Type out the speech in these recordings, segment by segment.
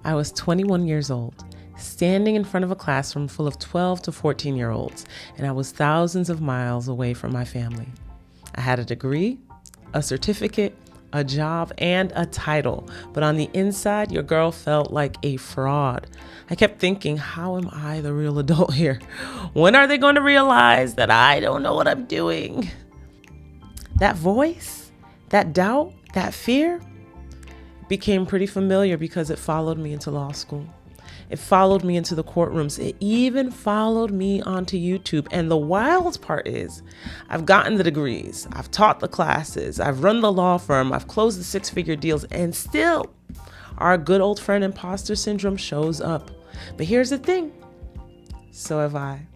I was 21 years old, standing in front of a classroom full of 12 to 14-year-olds, and I was thousands of miles away from my family. I had a degree, a certificate, a job, and a title, but on the inside, your girl felt like a fraud. I kept thinking, how am I the real adult here? When are they going to realize that I don't know what I'm doing? That voice, that doubt, that fear became pretty familiar because it followed me into law school. It followed me into the courtrooms. It even followed me onto YouTube. And the wild part is, I've gotten the degrees, I've taught the classes, I've run the law firm, I've closed the six-figure deals, and still our good old friend imposter syndrome shows up. But here's the thing, so have I.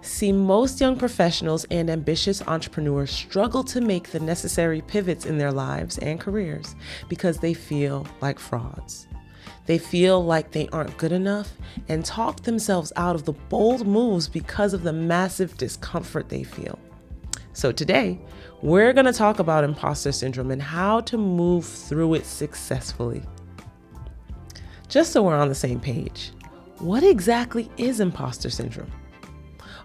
See, most young professionals and ambitious entrepreneurs struggle to make the necessary pivots in their lives and careers because they feel like frauds. They feel like they aren't good enough and talk themselves out of the bold moves because of the massive discomfort they feel. So today, we're going to talk about imposter syndrome and how to move through it successfully. Just so we're on the same page, what exactly is imposter syndrome?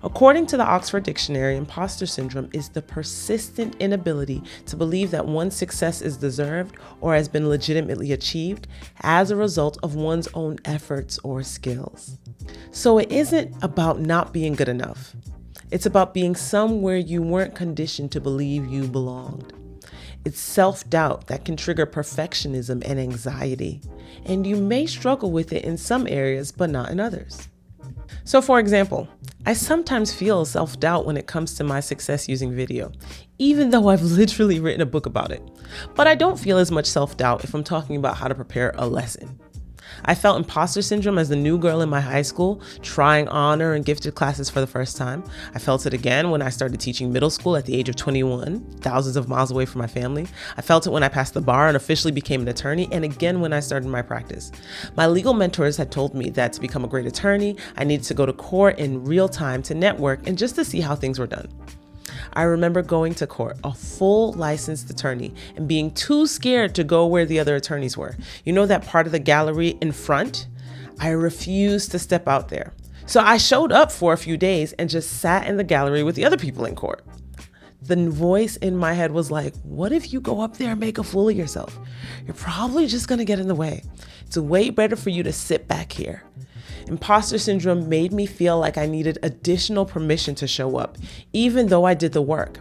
According to the Oxford Dictionary, imposter syndrome is the persistent inability to believe that one's success is deserved or has been legitimately achieved as a result of one's own efforts or skills. So it isn't about not being good enough. It's about being somewhere you weren't conditioned to believe you belonged. It's self-doubt that can trigger perfectionism and anxiety, and you may struggle with it in some areas, but not in others. So for example, I sometimes feel self-doubt when it comes to my success using video, even though I've literally written a book about it. But I don't feel as much self-doubt if I'm talking about how to prepare a lesson. I felt imposter syndrome as the new girl in my high school, trying honor and gifted classes for the first time. I felt it again when I started teaching middle school at the age of 21, thousands of miles away from my family. I felt it when I passed the bar and officially became an attorney, and again when I started my practice. My legal mentors had told me that to become a great attorney, I needed to go to court in real time to network and just to see how things were done. I remember going to court, a full licensed attorney, and being too scared to go where the other attorneys were. You know that part of the gallery in front? I refused to step out there. So I showed up for a few days and just sat in the gallery with the other people in court. The voice in my head was like, what if you go up there and make a fool of yourself? You're probably just gonna get in the way. It's way better for you to sit back here. Imposter syndrome made me feel like I needed additional permission to show up, even though I did the work.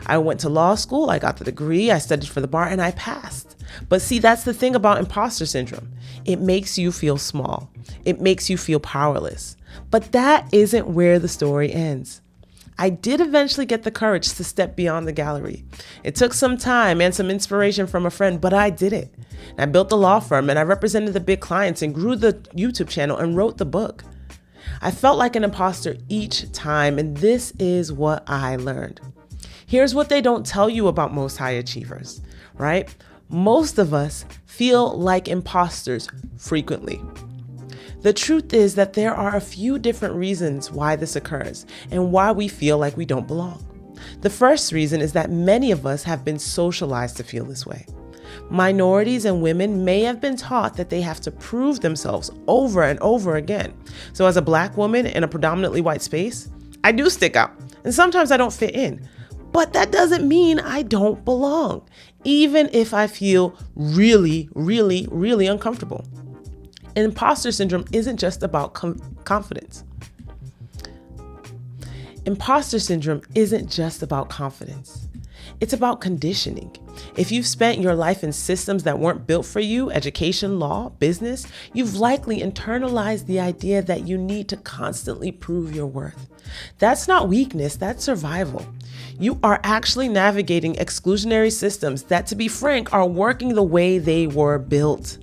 I went to law school, I got the degree, I studied for the bar, and I passed. But see, that's the thing about imposter syndrome. It makes you feel small. It makes you feel powerless. But that isn't where the story ends. I did eventually get the courage to step beyond the gallery. It took some time and some inspiration from a friend, but I did it. I built the law firm and I represented the big clients and grew the YouTube channel and wrote the book. I felt like an imposter each time, and this is what I learned. Here's what they don't tell you about most high achievers, right? Most of us feel like imposters frequently. The truth is that there are a few different reasons why this occurs and why we feel like we don't belong. The first reason is that many of us have been socialized to feel this way. Minorities and women may have been taught that they have to prove themselves over and over again. So as a Black woman in a predominantly white space, I do stick out, and sometimes I don't fit in. But that doesn't mean I don't belong, even if I feel really, really, really uncomfortable. Imposter syndrome isn't just about confidence. Imposter syndrome isn't just about confidence. It's about conditioning. If you've spent your life in systems that weren't built for you, education, law, business, you've likely internalized the idea that you need to constantly prove your worth. That's not weakness, that's survival. You are actually navigating exclusionary systems that, to be frank, are working the way they were built.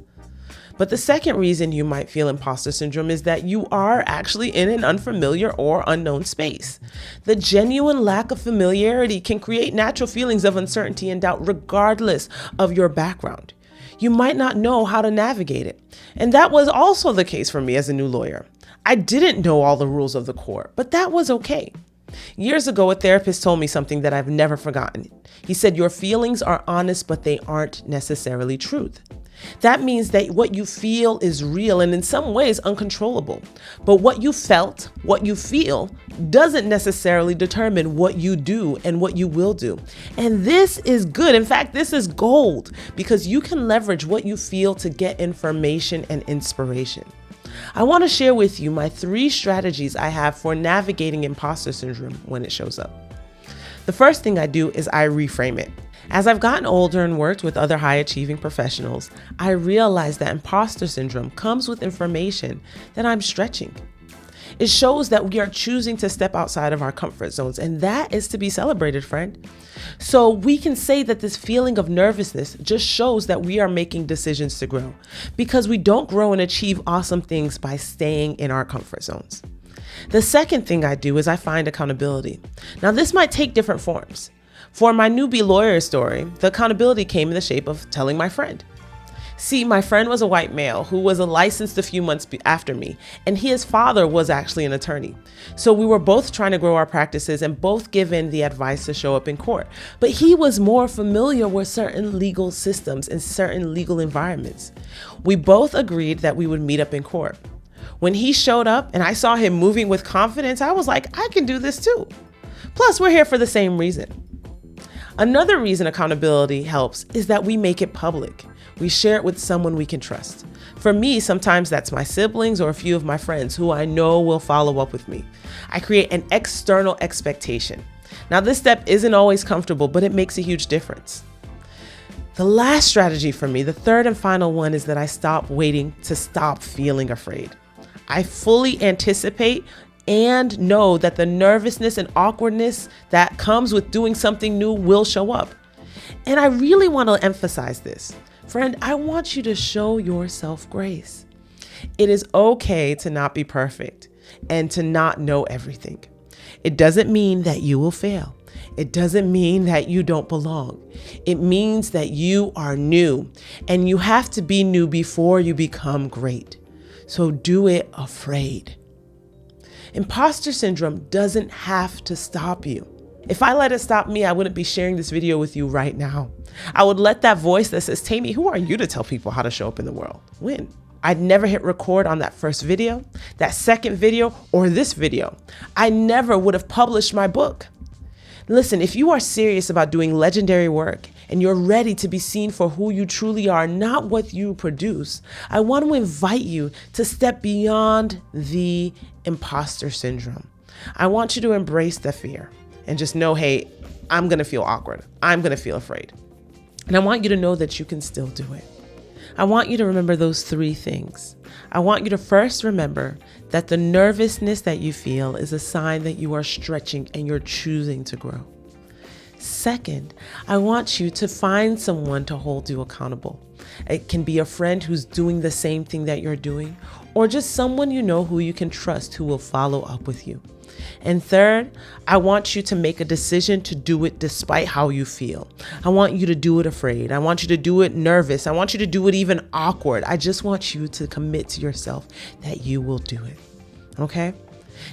But the second reason you might feel imposter syndrome is that you are actually in an unfamiliar or unknown space. The genuine lack of familiarity can create natural feelings of uncertainty and doubt regardless of your background. You might not know how to navigate it. And that was also the case for me as a new lawyer. I didn't know all the rules of the court, but that was okay. Years ago, a therapist told me something that I've never forgotten. He said, your feelings are honest, but they aren't necessarily truth. That means that what you feel is real and in some ways uncontrollable. But what you felt, what you feel, doesn't necessarily determine what you do and what you will do. And this is good. In fact, this is gold because you can leverage what you feel to get information and inspiration. I want to share with you my 3 strategies I have for navigating imposter syndrome when it shows up. The first thing I do is I reframe it. As I've gotten older and worked with other high-achieving professionals, I realize that imposter syndrome comes with information that I'm stretching. It shows that we are choosing to step outside of our comfort zones, and that is to be celebrated, friend. So we can say that this feeling of nervousness just shows that we are making decisions to grow, because we don't grow and achieve awesome things by staying in our comfort zones. The second thing I do is I find accountability. Now, this might take different forms. For my newbie lawyer story, the accountability came in the shape of telling my friend. See, my friend was a white male who was licensed a few months after me, and his father was actually an attorney. So we were both trying to grow our practices and both given the advice to show up in court. But he was more familiar with certain legal systems and certain legal environments. We both agreed that we would meet up in court. When he showed up and I saw him moving with confidence, I was like, I can do this too. Plus, we're here for the same reason. Another reason accountability helps is that we make it public. We share it with someone we can trust. For me, sometimes that's my siblings or a few of my friends who I know will follow up with me. I create an external expectation. Now, this step isn't always comfortable, but it makes a huge difference. The last strategy for me, the third and final one, is that I stop waiting to stop feeling afraid. I fully anticipate and know that the nervousness and awkwardness that comes with doing something new will show up. And I really want to emphasize this. Friend, I want you to show yourself grace. It is okay to not be perfect and to not know everything. It doesn't mean that you will fail. It doesn't mean that you don't belong. It means that you are new, and you have to be new before you become great. So do it afraid. Imposter syndrome doesn't have to stop you. If I let it stop me, I wouldn't be sharing this video with you right now. I would let that voice that says, Tammy, who are you to tell people how to show up in the world, win. I'd never hit record on that first video, that second video, or this video. I never would have published my book. Listen, if you are serious about doing legendary work and you're ready to be seen for who you truly are, not what you produce, I want to invite you to step beyond the imposter syndrome. I want you to embrace the fear and just know, hey, I'm going to feel awkward. I'm going to feel afraid. And I want you to know that you can still do it. I want you to remember those 3 things. I want you to first remember that the nervousness that you feel is a sign that you are stretching and you're choosing to grow. Second, I want you to find someone to hold you accountable. It can be a friend who's doing the same thing that you're doing, or just someone you know who you can trust who will follow up with you. And third, I want you to make a decision to do it despite how you feel. I want you to do it afraid. I want you to do it nervous. I want you to do it even awkward. I just want you to commit to yourself that you will do it. Okay?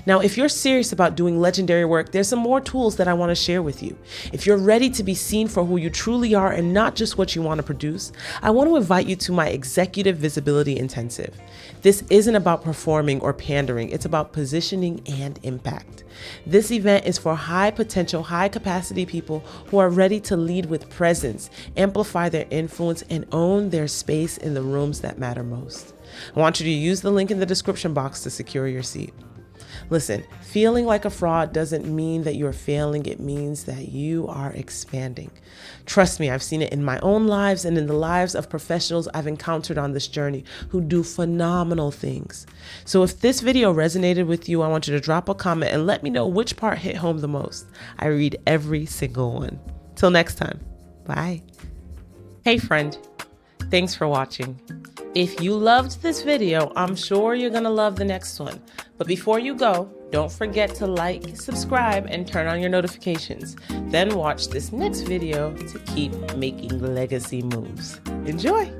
Now, if you're serious about doing legendary work, there's some more tools that I want to share with you. If you're ready to be seen for who you truly are and not just what you want to produce, I want to invite you to my Executive Visibility Intensive. This isn't about performing or pandering. It's about positioning and impact. This event is for high potential, high capacity people who are ready to lead with presence, amplify their influence, and own their space in the rooms that matter most. I want you to use the link in the description box to secure your seat. Listen, feeling like a fraud doesn't mean that you're failing. It means that you are expanding. Trust me, I've seen it in my own lives and in the lives of professionals I've encountered on this journey who do phenomenal things. So if this video resonated with you, I want you to drop a comment and let me know which part hit home the most. I read every single one. Till next time, bye. Hey friend, thanks for watching. If you loved this video, I'm sure you're gonna love the next one. But before you go, don't forget to like, subscribe, and turn on your notifications. Then watch this next video to keep making legacy moves. Enjoy!